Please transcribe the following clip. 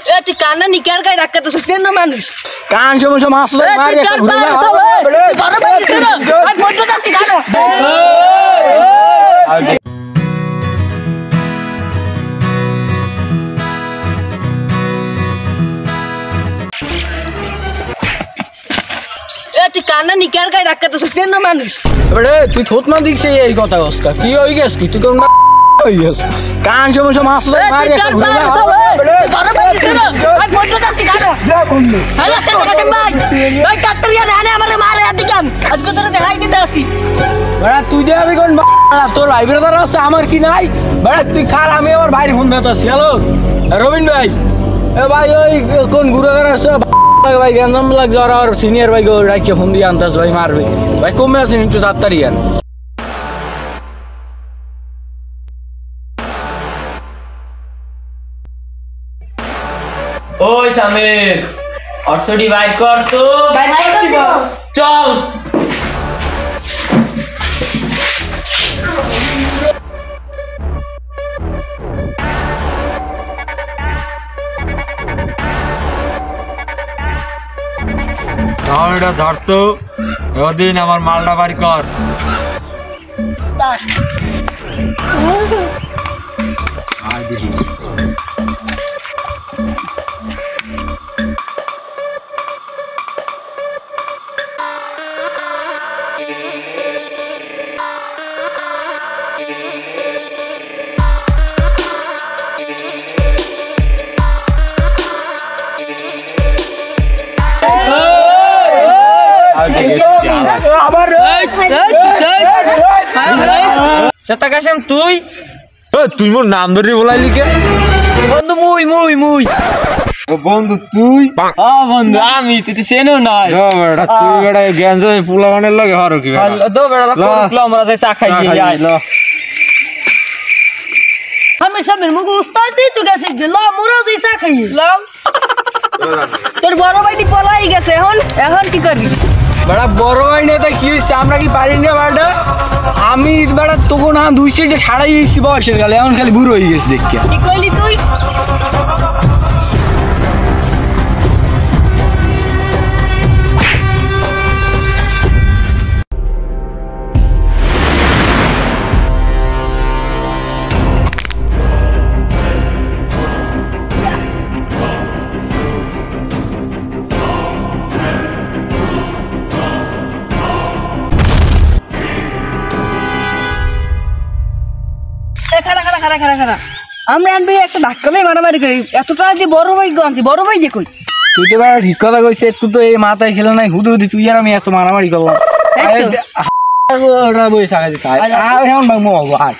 এ তুই কান্না নিকার গায়ে ধাক্কা তো সেন না মানুষ কান সমস্যা মাছ মারি একটা ঘুরে যা বড় ভাই দিছে না আর বন্ধ দাসি কানা এ তুই কান্না নিকার গায়ে ধাক্কা তো সেন না মানুষ এবারে তুই থোত না দিকছে এই কথা অবস্থা কি হই গেছ তুই কোন হই গেছ কান সমস্যা মাছ মারি একটা ঘুরে যা বড় ভাই দিছে না আর বন্ধ দাসি কানা হ্যালো সেটা কাশেম ভাই ভাই ডাক্তার ইয়া না আমারে মারে আদি কাম আজকে তোরে দেখাই দিতে আসি বড়া তুই দে আমি কোন তোর ভাই ব্রাদার আছে আমার কি নাই বড়া তুই খার আমি আমার ভাইয়ের ফোন দিতেছি হ্যালো রবিন ভাই এ ভাই ওই কোন ঘুরে আছে ভাই গঞ্জাম লাগ যাওয়ার আর সিনিয়র ভাই গো রাখিয়ে ফোন দিয়ে আনতাস ভাই মারবে ভাই কমে আছেন একটু তাড়াতাড়ি আন ওই সামির অর্শডি বাইক কর তো চল এটা ধরতো ওদিন আমার মালটা বাড়ি কর তুই তুই মোর নাম ধরে বলাইলি কে বন্ধু মুই মুই মুই ও বন্ধু তুই বন্ধু আমি তুই তো চেনো না তুই বেটা গ্যাঞ্জা পোলা বানের লাগে হরো কি দো বেড়া আমরা যাই চা খাই গিয়ে আই আমি সামনে মুখ উস্তাদ দি তুই গেছে গেল মোরা যাইসা খাই লাম তোর বড় ভাই দি পলাই গেছে এখন কি করবি বড়া বড় ভাই না তাই কি হইছে আমরা কি পারি না বাড়া আমি বড়া তখন না দুইছে যে ছাড়াই এসেছি বয়সের গেলে এখন খালি বুড়ো হয়ে গেছে দেখকে কি কইলি তুই খারা আমরা আনবি একটা ধাক্কা লই মারামারি করি এতটা দিয়ে বড় ভাই গঞ্জি বড় ভাই যে কই তুই তো বড় ঠিক কথা কইছিস একটু তো এই মাথায় খেলে নাই হুদু হুদি তুই আর আমি এত মারামারি করলাম ওটা বই সাকা দিছ আর এখন ভাই মো আর